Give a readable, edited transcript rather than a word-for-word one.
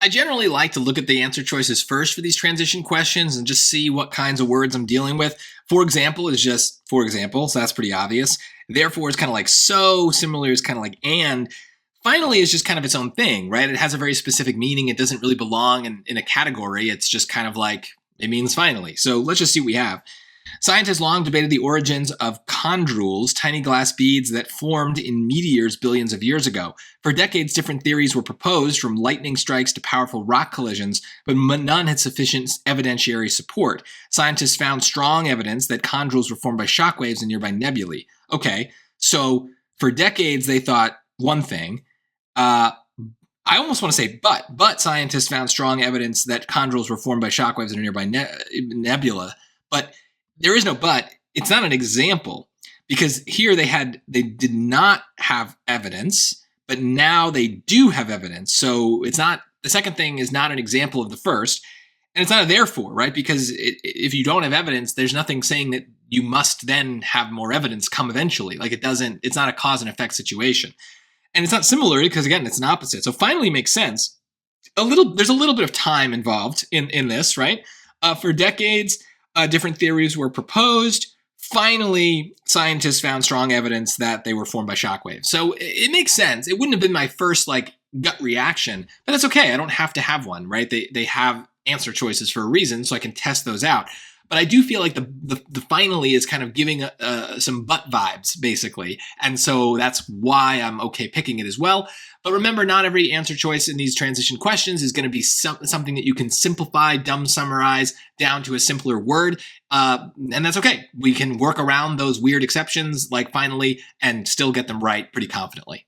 I generally like to look at the answer choices first for these transition questions and just see what kinds of words I'm dealing with. For example is just for example, so that's pretty obvious. Therefore is kind of like so, similar is kind of like and. Finally is just kind of its own thing, right? It has a very specific meaning. It doesn't really belong in a category. It's just kind of like, it means finally. So let's just see what we have. Scientists long debated the origins of chondrules, tiny glass beads that formed in meteors billions of years ago. For decades, different theories were proposed, from lightning strikes to powerful rock collisions, but none had sufficient evidentiary support. Scientists found strong evidence that chondrules were formed by shockwaves in nearby nebulae. Okay, so for decades they thought one thing. I almost want to say but scientists found strong evidence that chondrules were formed by shockwaves in a nearby nebula. But there is no but. It's not an example, because here they did not have evidence, but now they do have evidence. So it's not, the second thing is not an example of the first, and it's not a therefore, right? Because if you don't have evidence, there's nothing saying that you must then have more evidence come eventually. Like it's not a cause and effect situation. And it's not similar because, again, it's an opposite. So finally makes sense. There's a little bit of time involved in this, right? For decades, different theories were proposed. Finally, scientists found strong evidence that they were formed by shockwaves. So it makes sense. It wouldn't have been my first gut reaction, but that's okay. I don't have to have one, right? They have answer choices for a reason, so I can test those out. But I do feel like the finally is kind of giving some but vibes, basically. And so that's why I'm okay picking it as well. But remember, not every answer choice in these transition questions is going to be something that you can simplify, summarize down to a simpler word. And that's okay. We can work around those weird exceptions like finally and still get them right pretty confidently.